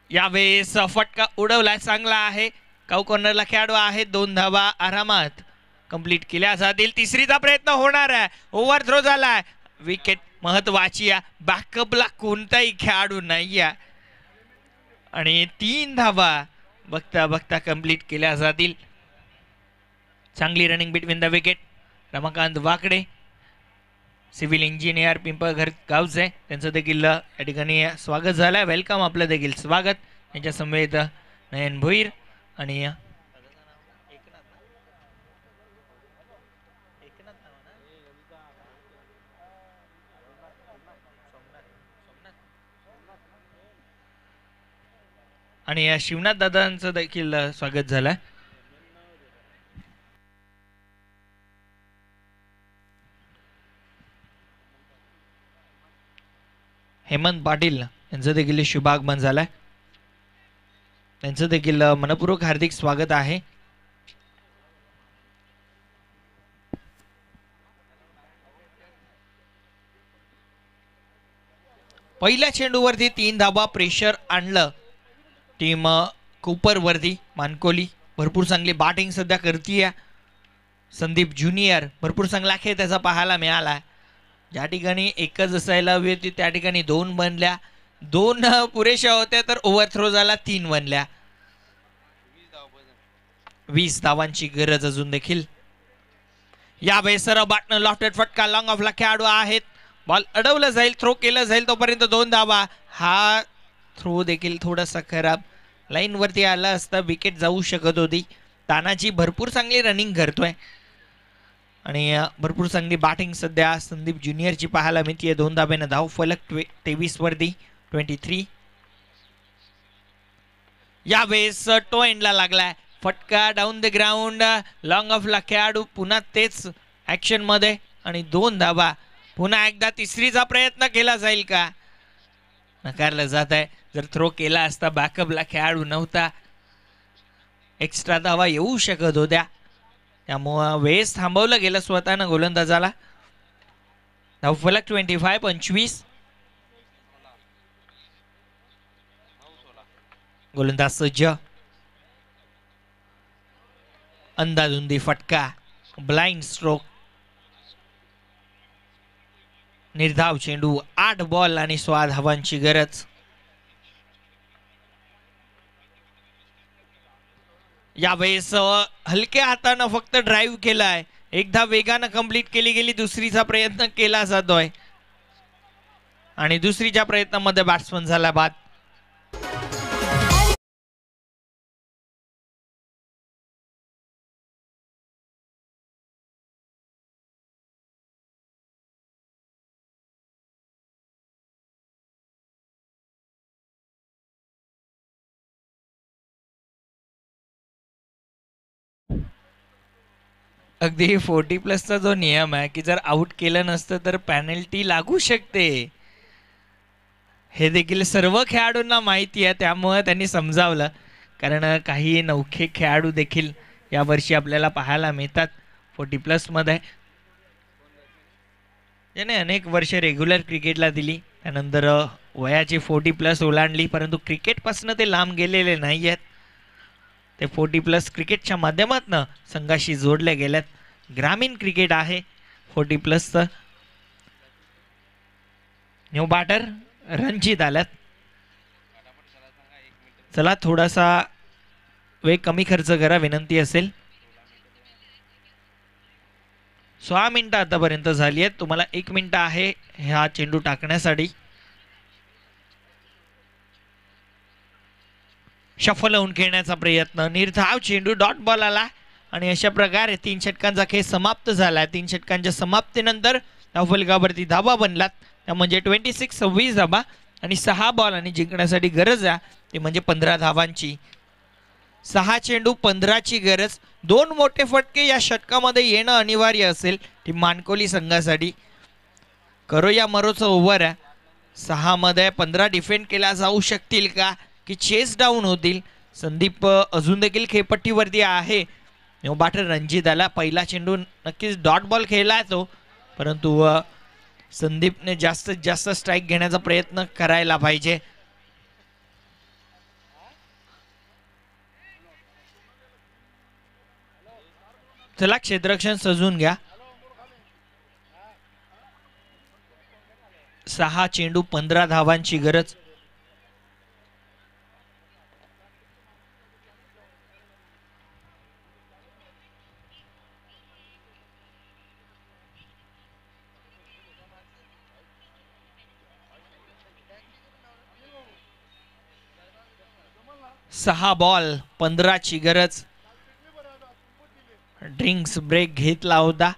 यावेळेस फटका उडवलाय. चांगला आहे. काऊ कॉर्नरला खेळाडू आहे. 2 धावा आरामात कंप्लीट केल्या जातील. तिसरीचा प्रयत्न होणार आहे. ओव्हर थ्रो झालाय. विकेट महत्वाची आहे. बॅकअपला कोणताही खेळाडू नाही आहे आणि 3 धावा बघता बघता कंप्लीट केल्या जातील. चांगली running between the wicket. Ramakant वाकडे सिव्हिल इंजिनियर पिंपळघर गावचे त्यांचं देखील या ठिकाणी स्वागत झालंय. वेलकम आपलं देखील स्वागत. यांच्या समवेत नयन भोईर आणि शिवनाथ दादांचं देखील स्वागत झालंय. हेमंत पाटील यांचं देखील शुभागमन झालंय. त्यांचं देखील मनपूर्वक हार्दिक स्वागत आहे. पहिल्या चेंडूवरती 3 धावा. प्रेशर आणलं टीम कोपर वरती. मानकोली भरपूर चांगली बॅटिंग सध्या करतीये. संदीप ज्युनियर भरपूर चांगला खेळ त्याचा पाहायला मिळाला. ज्या ठिकाणी एकच असायला हवी होती त्या ठिकाणी 2 बनल्या, 2 पुरेशा होत्या तर ओव्हरथ्रो झाला, 3 बनल्या. 20 धावांची गरज अजून देखील. या बेसर बॅटनं लॉफ्टेड फटका लॉंग ऑफला खेळाडू आहेत. बॉल अडवलं जाईल, थ्रो केलं जाईल तोपर्यंत 2 धावा. हा थ्रो देखील थोडासा खराब, लाईन वरती आला असता विकेट जाऊ शकत होती. तानाजी भरपूर चांगली रनिंग करतोय आणि भरपूर चांगली बॅटिंग सध्या संदीप ज्युनियरची पाहायला मिळते. 2 धाब्यानं धाव फलक 23 वरती 23. यावेळेस टो एंडला लागलाय फटका डाऊन द ग्राउंड. लॉंग ऑफला खेळाडू पुन्हा तेच ऍक्शन मध्ये आणि 2 धाबा. पुन्हा एकदा तिसरीचा प्रयत्न केला जाईल का? नकारलं जात आहे. जर थ्रो केला असता बॅकअपला खेळाडू नव्हता, एक्स्ट्रा धावा येऊ शकत होत्या, त्यामुळं वेळेस थांबवलं गेलं स्वतःनं गोलंदाजाला. धावफलक 25. गोलंदाज सज्ज. अंदाधुंदी फटका, ब्लाइंड स्ट्रोक, निर्धाव चेंडू. 8 बॉल आणि 16 धावांची गरज. यावेळेस हलक्या हातानं फक्त ड्राईव्ह केलाय. एकदा वेगानं कंप्लीट केली गेली, दुसरीचा प्रयत्न केला जातोय आणि दुसरीच्या प्रयत्नामध्ये बॅट्समन झाला बाद. अगदी 40+ जो नियम आहे की जर आउट केलं नसतं तर पॅनल्टी लागू शकते, हे देखील सर्व खेळाडूंना माहिती आहे. त्यामुळे त्यांनी समजावलं, कारण काही नौखे खेळाडू देखील यावर्षी आपल्याला पाहायला मिळतात 40+ मध्ये, ज्याने अनेक वर्ष रेग्युलर क्रिकेटला दिली, त्यानंतर वयाची 40+ ओलांडली, परंतु क्रिकेटपासून ते लांब गेलेले नाही आहेत. ते 40+ क्रिकेटच्या माध्यमातून संघाशी जोडले गेलेत. ग्रामीण क्रिकेट आहे 40+चं. न्यू बॅटर रणजित आल्यात. चला थोडासा वेळ कमी खर्च करा, विनंती असेल. 6 मिनिटं आतापर्यंत झाली आहेत. तुम्हाला 1 मिनिट आहे हा चेंडू टाकण्यासाठी. शफल होऊन खेळण्याचा प्रयत्न, निर्धाव चेंडू, डॉट बॉल आला आणि अशा प्रकारे 3 षटकांचा खेळ समाप्त झाला. 3 षटकांच्या समाप्तीनंतर धावफलकावरती धाबा बनलात, त्या म्हणजे 26 धाबा आणि 6 बॉल आणि जिंकण्यासाठी गरज आहे ते म्हणजे 15 धावांची. 6 चेंडू 15ची गरज. 2 मोठे फटके या षटकामध्ये येणं अनिवार्य असेल ती मानकोली संघासाठी. करो या मरोचं ओव्हर आहे. 6 मध्ये 15 डिफेंड केला जाऊ शकतील का की चेस डाऊन होतील? संदीप अजून देखील खेळपट्टीवरती आहे. न्यू बॅटर रणजित आला. पहिला चेंडू नक्कीच डॉट बॉल खेळला तो, परंतु संदीपने जास्तीत जास्त स्ट्राईक घेण्याचा प्रयत्न करायला पाहिजे. चला क्षेत्ररक्षण सजून घ्या. 6 चेंडू 15 धावांची गरज. सहा बॉल 15ची गरज. ड्रिंक्स ब्रेक घेतला होता.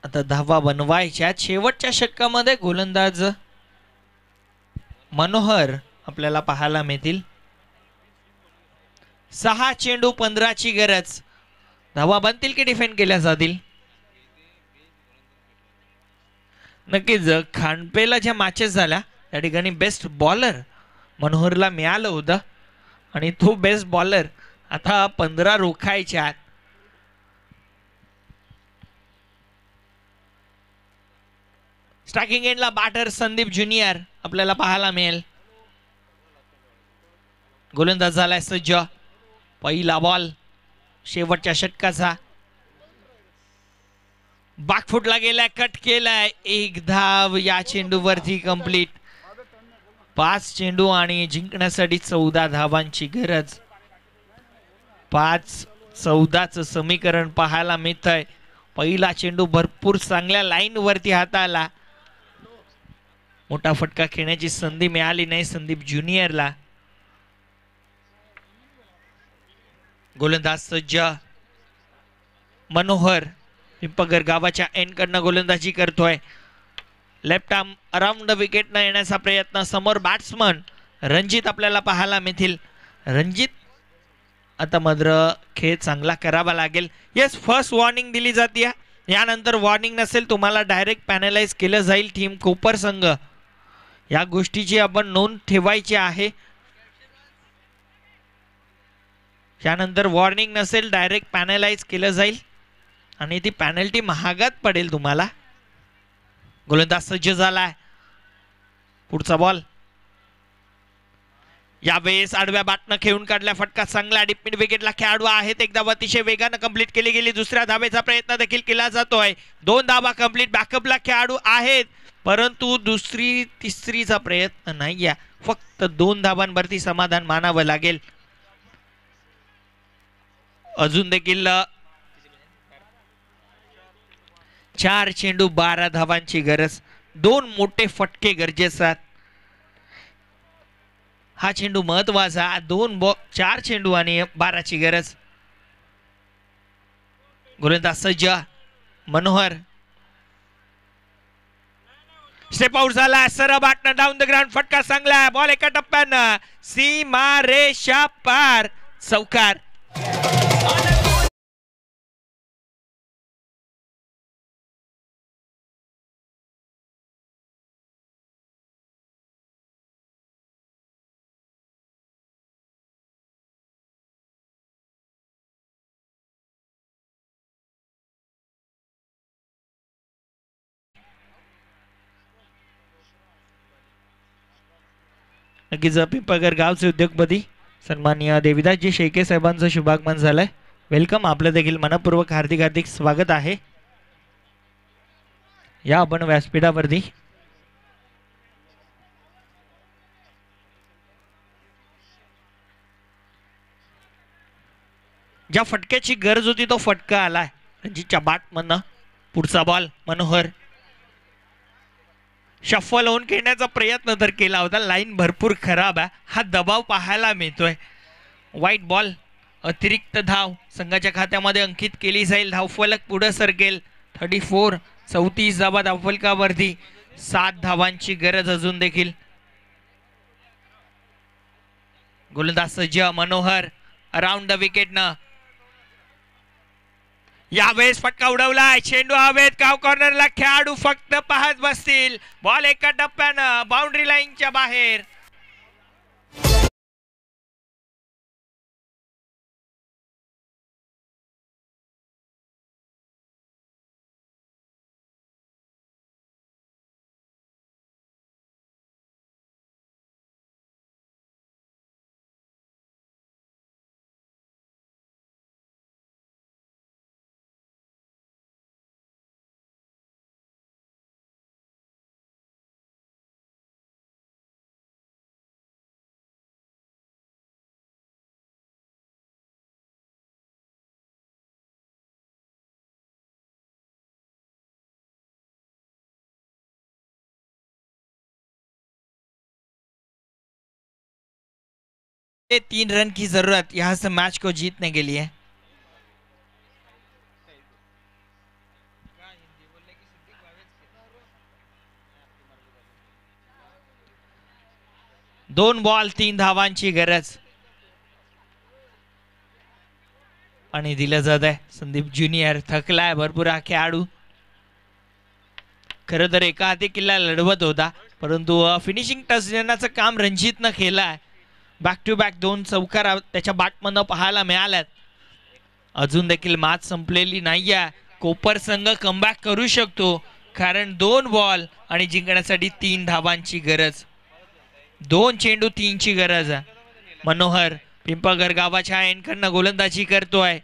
आता धावा बनवायच्या. शेवटच्या षटकामध्ये गोलंदाज मनोहर आपल्याला पाहायला मिळतील. 6 चेंडू 15ची गरज. धावा बनतील की डिफेंड केल्या जातील? नक्कीच खांडपेला ज्या मॅचेस झाल्या त्या ठिकाणी बेस्ट बॉलर मनोहरला मिळालं होतं आणि तो बेस्ट बॉलर आता 15 रोखायच्या. स्ट्रायकिंग एंडला बॅटर संदीप ज्युनियर आपल्याला पाहायला मिळेल. गोलंदाज झालाय सज्ज. पहिला बॉल शेवटच्या षटकाचा. बॅकफुटला गेलाय, कट केलाय, एक धाव या चेंडूवरती कंप्लीट. 5 चेंडू आणि जिंकण्यासाठी 14 धावांची गरज. 5-14चं समीकरण पाहायला मिळतंय. पहिला चेंडू भरपूर चांगल्या लाईन वरती हाताळला. मोठा फटका खेळण्याची संधी मिळाली नाही संदीप ज्युनियरला. गोलंदाज सज्ज मनोहर पिंपळगर गावाच्या एंड कडनं गोलंदाजी करतोय. Left arm around the wicket न येण्याचा प्रयत्न. समोर बॅट्समन रणजित आपल्याला पाहायला मिळतील. रणजित आता मात्र खेळ चांगला करावा लागेल. येस, फर्स्ट वॉर्निंग दिली जाते. यानंतर वॉर्निंग नसेल तुम्हाला डायरेक्ट पॅनलाइज केलं जाईल टीम कोपर संघ. या गोष्टीची आपण नोंद ठेवायची आहे. यानंतर वॉर्निंग नसेल डायरेक्ट पॅनलाइज केलं जाईल आणि ती पॅनल्टी महागात पडेल तुम्हाला. गोलंदाज सज्ज झालाय. पुढचा बॉल यावेळेस आडव्या बॅटनं खेळून काढल्या. फटका चांगला. डीप मिड विकेटला खेळाडू आहेत. एक धाव अतिशय वेगानं कंप्लीट केली गेली. दुसऱ्या धावेचा प्रयत्न देखील केला जातोय. 2 धावा कंप्लीट. बॅकअपला खेळाडू आहेत परंतु दुसरी तिसरीचा प्रयत्न नाहीये. फक्त 2 धावांवरती समाधान मानावं लागेल. अजून देखील 4 चेंडू 12 धावांची गरज. 2 मोठे फटके गरजेचे. हा चेंडू महत्वाचा. 4 चेंडू आणि 12ची गरज. गोलंदाज सज्ज मनोहर स्टेप आउट झाला. सरळ बॅटनं डाऊन द ग्राउंड. फटका चांगला. बॉल एका टप्प्यानं सीमा रेषा पार. चौकार. नक्कीच पिंपळगर गावचे उद्योगपती सन्माननीय देविदासजी शेळके साहेबांचं शुभागमन झालंय. वेलकम. आपलं देखील मनपूर्वक हार्दिक हार्दिक स्वागत आहे. या आपण व्यासपीठावरती. ज्या फटक्याची गरज होती तो फटका आलाय रणजितच्या बॅटमधनं. पुढचा बॉल मनोहर शफल होऊन खेळण्याचा प्रयत्न तर केला होता. लाईन भरपूर खराब आहे. हा दबाव पाहायला मिळतोय. वाईट बॉल. अतिरिक्त धाव संघाच्या खात्यामध्ये अंकित केली जाईल. धावफलक पुढे सरकेल. 34. 34 धावा धावफलकावरती. 7 धावांची गरज अजून देखील. गोलंदाज सज्ज मनोहर अराउंड द विकेटनं. यावेळेस फटका उडवलाय. चेंडू हवेत. काव कॉर्नरला खेळाडू फक्त पाहत बसतील. बॉल एका टप्प्यानं बाउंड्री लाईनच्या बाहेर. ये 3 रन की जरूरत यहां से मैच को जीतने के लिए. दोन बॉल 3 धावांची गरज आणि दिलं जात आहे. संदीप ज्युनियर थकलाय भरपूर हा खेळाडू. खरं तर एका हाती किल्ला लढवत होता परंतु फिनिशिंग टच देण्याचं काम रणजितनं केलंय. बॅक टू बॅक 2 चौकार त्याच्या बॅटमधनं पाहायला मिळाल्यात. अजून देखील मॅच संपलेली नाहीये. कोपर संघ कमबॅक करू शकतो कारण 2 बॉल आणि जिंकण्यासाठी 3 धावांची गरज. 2 चेंडू 3ची गरज. मनोहर पिंपळगर गावाच्या एंडकडनं गोलंदाजी करतोय.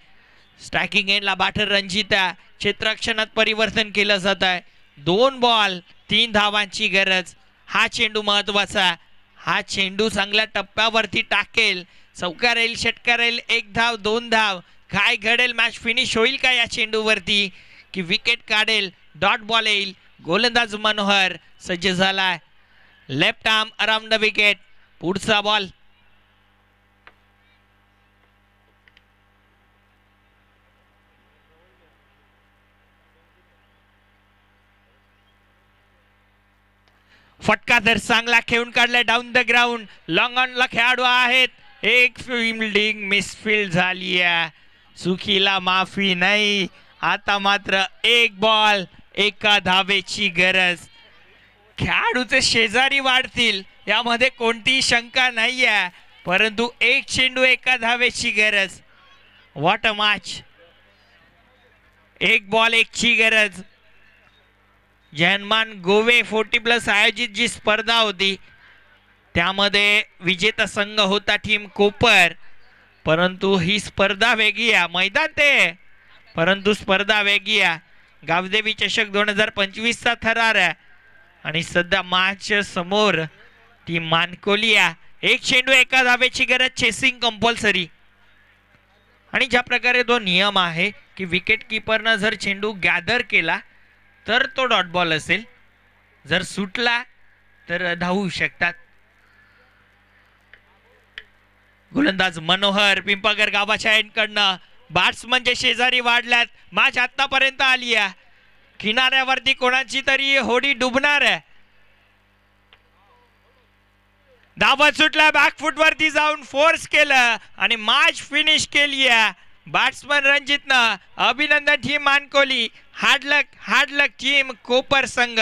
स्ट्रायकिंग एंडला बॅटर रंजिता, क्षेत्ररक्षणात परिवर्तन केलं जात आहे. 2 बॉल 3 धावांची गरज. हा चेंडू महत्वाचा. हा चेंडू चांगल्या टप्प्यावरती टाकेल, चौकार येईल, षटकार येईल, 1 धाव 2 धाव, काय घडेल, मॅच फिनिश होईल का या चेंडूवरती, की विकेट काढेल, डॉट बॉल येईल. गोलंदाज मनोहर सज्ज झालाय, left arm around the wicket. पुढचा बॉल. फटका तर चांगला खेळून काढलाय डाऊन द ग्राउंड. लॉंग ऑनला खेळाडू आहेत. एक फिल्डिंग मिसफील्ड झाली आहे, चुकीला माफी नाही. आता मात्र 1 बॉल 1 धावेची गरज. खेळाडूचे शेजारी वाढतील यामध्ये कोणतीही शंका नाही आहे, परंतु 1 चेंडू 1 धावेची गरज. What a match. 1 बॉल 1 ची गरज. जयमान गोवे 40+ आयोजित जी स्पर्धा होती त्यामध्ये विजेता संघ होता टीम कोपर, परंतु ही स्पर्धा वेगळी आहे. मैदान ते परंतु स्पर्धा वेगळी आहे. गावदेवी चषक 2025 चा थरार आहे आणि सध्या मॅच समोर ती मानकोली आहे. 1 चेंडू 1 धावेची गरज, चेसिंग कंपल्सरी. आणि ज्या प्रकारे तो नियम आहे की विकेट किपरनं जर चेंडू गॅदर केला तर तो डॉट बॉल असेल, जर सुटला तर धावू शकतात. गोलंदाज मनोहर पिंपळगर गावाच्या एंडकडनं. बॅट्समनचे शेजारी वाढल्यात. मॅच आतापर्यंत आली आहे, किनाऱ्यावरती कोणाची तरी होडी डुबणार आहे. धावत सुटला, बॅकफुट वरती जाऊन फोर्स केलं आणि मॅच फिनिश केली आहे बॅट्समन रणजितनं. अभिनंदन टीम मानकोली. हार्ड लक टीम कोपर संघ.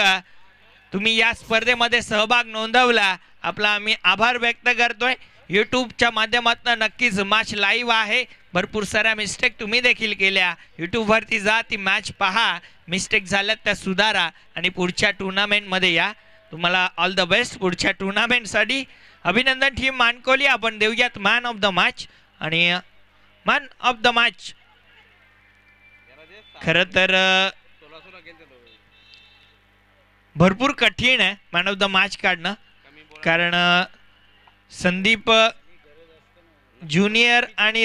तुम्ही या स्पर्धेमध्ये सहभाग नोंदवला, आपला आम्ही आभार व्यक्त करतोय. यूट्यूबच्या माध्यमातून नक्कीच मॅच लाईव्ह आहे. भरपूर साऱ्या मिस्टेक तुम्ही देखील केल्या. यूट्यूबवरती जा, ती मॅच पहा, मिस्टेक झाल्यात त्या सुधारा आणि पुढच्या टुर्नामेंटमध्ये या. तुम्हाला ऑल द बेस्ट पुढच्या टुर्नामेंटसाठी. अभिनंदन टीम मानकोली. आपण देऊयात मॅन ऑफ द मॅच. आणि मॅन ऑफ द मॅच खरं तर भरपूर कठीण आहे मॅन ऑफ द मॅच काढणं, कारण संदीप ज्युनियर आणि